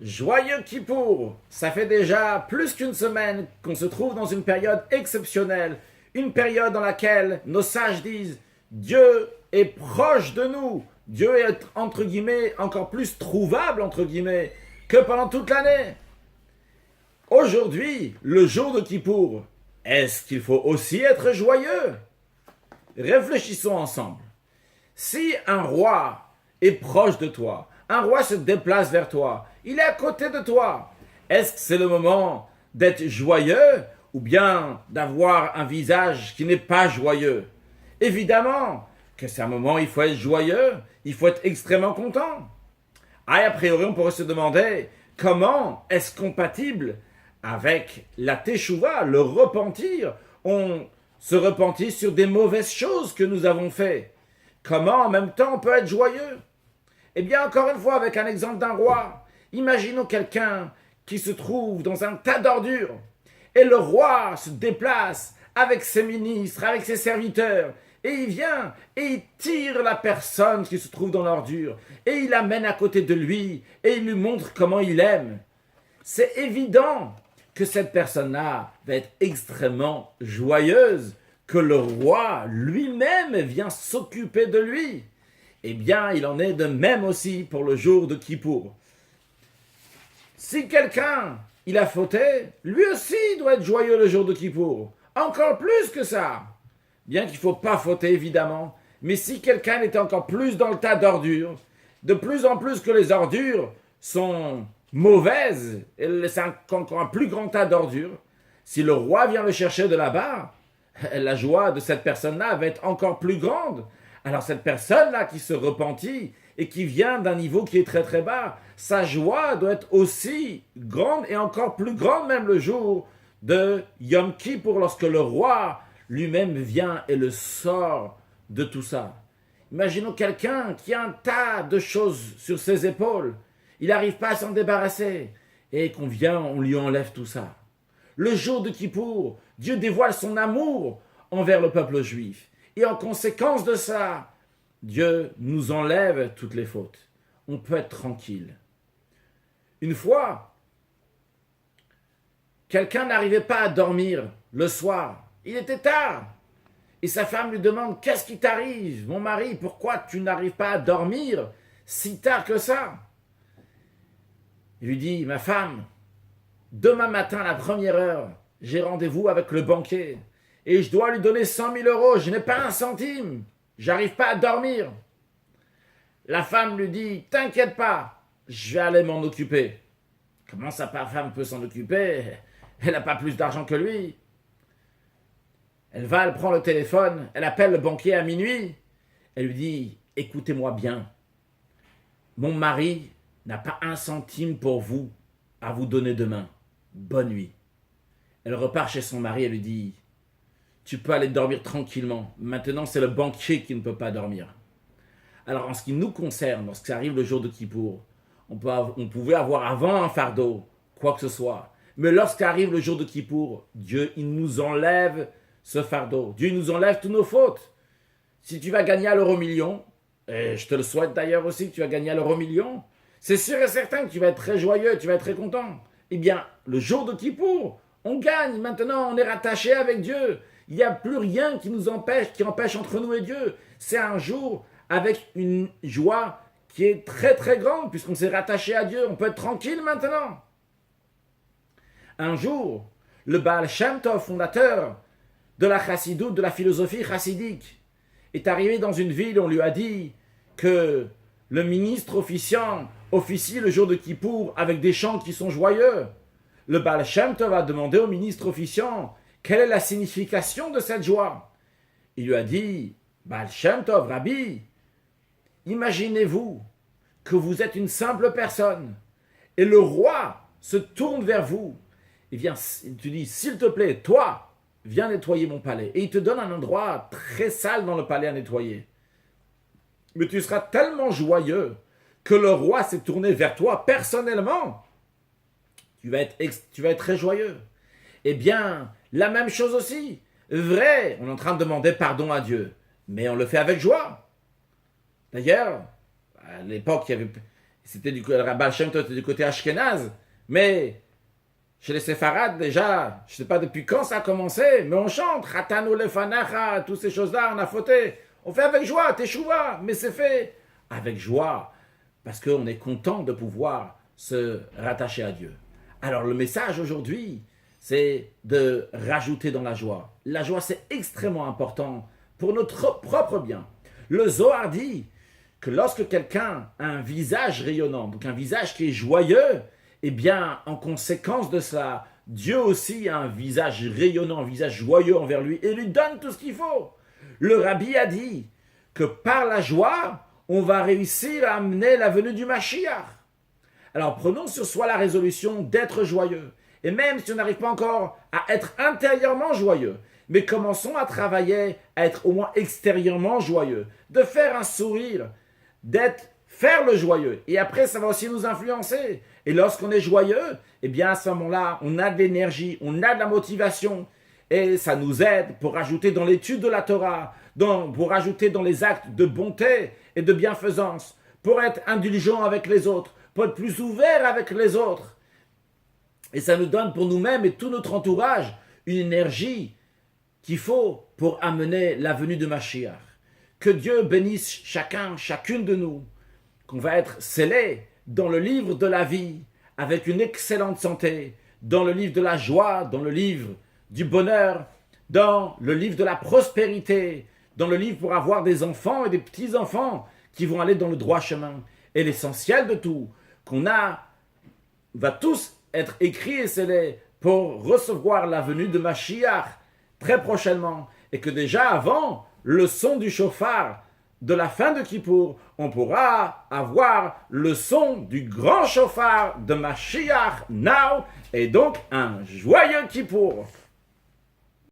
Joyeux Kippour! Ça fait déjà plus qu'une semaine qu'on se trouve dans une période exceptionnelle, une période dans laquelle nos sages disent Dieu est proche de nous, Dieu est entre guillemets encore plus trouvable entre guillemets que pendant toute l'année. Aujourd'hui, le jour de Kippour, est-ce qu'il faut aussi être joyeux? Réfléchissons ensemble. Si un roi est proche de toi, un roi se déplace vers toi, il est à côté de toi, est-ce que c'est le moment d'être joyeux ou bien d'avoir un visage qui n'est pas joyeux? Évidemment que c'est un moment où il faut être joyeux, il faut être extrêmement content. A priori, on pourrait se demander comment est-ce compatible avec la teshuva, le repentir. On se repentit sur des mauvaises choses que nous avons faites. Comment en même temps on peut être joyeux? Eh bien, encore une fois, avec un exemple d'un roi, imaginons quelqu'un qui se trouve dans un tas d'ordures et le roi se déplace avec ses ministres, avec ses serviteurs, et il vient et il tire la personne qui se trouve dans l'ordure et il l'amène à côté de lui et il lui montre comment il aime. C'est évident que cette personne-là va être extrêmement joyeuse, que le roi lui-même vient s'occuper de lui. Eh bien, il en est de même aussi pour le jour de Kippour. Si quelqu'un, il a fauté, lui aussi doit être joyeux le jour de Kippour. Encore plus que ça. Bien qu'il ne faut pas fauter, évidemment. Mais si quelqu'un était encore plus dans le tas d'ordures, de plus en plus que les ordures sont mauvaises, et c'est encore un plus grand tas d'ordures, si le roi vient le chercher de là-bas, la joie de cette personne-là va être encore plus grande. Alors cette personne-là qui se repentit et qui vient d'un niveau qui est très très bas, sa joie doit être aussi grande et encore plus grande même le jour de Yom Kippour lorsque le roi lui-même vient et le sort de tout ça. Imaginons quelqu'un qui a un tas de choses sur ses épaules, il n'arrive pas à s'en débarrasser et qu'on vient, on lui enlève tout ça. Le jour de Kippour, Dieu dévoile son amour envers le peuple juif. Et en conséquence de ça, Dieu nous enlève toutes les fautes. On peut être tranquille. Une fois, quelqu'un n'arrivait pas à dormir le soir. Il était tard. Et sa femme lui demande « Qu'est-ce qui t'arrive, mon mari? Pourquoi tu n'arrives pas à dormir si tard que ça ?» Il lui dit « Ma femme, demain matin à la première heure, j'ai rendez-vous avec le banquier. Et je dois lui donner 100 000 euros. Je n'ai pas un centime. J'arrive pas à dormir. » La femme lui dit « T'inquiète pas, je vais aller m'en occuper. » Comment sa femme peut s'en occuper? Elle n'a pas plus d'argent que lui. Elle va, elle prend le téléphone, elle appelle le banquier à minuit. Elle lui dit « Écoutez-moi bien. Mon mari n'a pas un centime pour vous à vous donner demain. Bonne nuit. » Elle repart chez son mari et lui dit « Tu peux aller dormir tranquillement. Maintenant, c'est le banquier qui ne peut pas dormir. » Alors, en ce qui nous concerne, lorsque ça arrive le jour de Kippour, on pouvait avoir avant un fardeau, quoi que ce soit. Mais lorsqu'arrive le jour de Kippour, Dieu, il nous enlève ce fardeau. Dieu nous enlève toutes nos fautes. Si tu vas gagner à l'euro-million, et je te le souhaite d'ailleurs aussi que tu vas gagner à l'euro-million, c'est sûr et certain que tu vas être très joyeux, tu vas être très content. Eh bien, le jour de Kippour, on gagne. Maintenant, on est rattaché avec Dieu. Il n'y a plus rien qui nous empêche, qui empêche entre nous et Dieu. C'est un jour avec une joie qui est très très grande, puisqu'on s'est rattaché à Dieu. On peut être tranquille maintenant. Un jour, le Baal Shem Tov, fondateur de la chassidoute, de la philosophie chassidique, est arrivé dans une ville, on lui a dit que le ministre officiant officie le jour de Kippour avec des chants qui sont joyeux. Le Baal Shem Tov a demandé au ministre officiant quelle est la signification de cette joie. Il lui a dit, Baal Shem Tov, Rabbi, imaginez-vous que vous êtes une simple personne et le roi se tourne vers vous et vient, tu dis, s'il te plaît, toi, viens nettoyer mon palais. Et il te donne un endroit très sale dans le palais à nettoyer. Mais tu seras tellement joyeux que le roi s'est tourné vers toi personnellement. Tu vas être très joyeux. Eh bien, la même chose aussi. Vrai, on est en train de demander pardon à Dieu, mais on le fait avec joie. D'ailleurs, à l'époque, le Baal Shem Tov était du côté Ashkenaz, mais chez les séfarades, déjà, je ne sais pas depuis quand ça a commencé, mais on chante, Chatanu lefanecha, toutes ces choses-là, on a fauté. On fait avec joie, teshuva, mais c'est fait avec joie, parce qu'on est content de pouvoir se rattacher à Dieu. Alors le message aujourd'hui, c'est de rajouter dans la joie. La joie, c'est extrêmement important pour notre propre bien. Le Zohar dit que lorsque quelqu'un a un visage rayonnant, donc un visage qui est joyeux, eh bien, en conséquence de cela, Dieu aussi a un visage rayonnant, un visage joyeux envers lui et lui donne tout ce qu'il faut. Le Rabbi a dit que par la joie, on va réussir à amener la venue du Mashiach. Alors prenons sur soi la résolution d'être joyeux. Et même si on n'arrive pas encore à être intérieurement joyeux, mais commençons à travailler à être au moins extérieurement joyeux, de faire un sourire, faire le joyeux. Et après, ça va aussi nous influencer. Et lorsqu'on est joyeux, eh bien à ce moment-là, on a de l'énergie, on a de la motivation. Et ça nous aide pour rajouter dans l'étude de la Torah, pour rajouter dans les actes de bonté et de bienfaisance, pour être indulgent avec les autres, pour être plus ouvert avec les autres. Et ça nous donne pour nous-mêmes et tout notre entourage une énergie qu'il faut pour amener la venue de Mashiach. Que Dieu bénisse chacun, chacune de nous, qu'on va être scellés dans le livre de la vie, avec une excellente santé, dans le livre de la joie, dans le livre du bonheur, dans le livre de la prospérité, dans le livre pour avoir des enfants et des petits-enfants qui vont aller dans le droit chemin. Et l'essentiel de tout, va tous être écrits et scellés pour recevoir la venue de Mashiach très prochainement. Et que déjà avant le son du chauffard de la fin de Kippour, on pourra avoir le son du grand chauffard de Mashiach now, et donc un joyeux Kippour.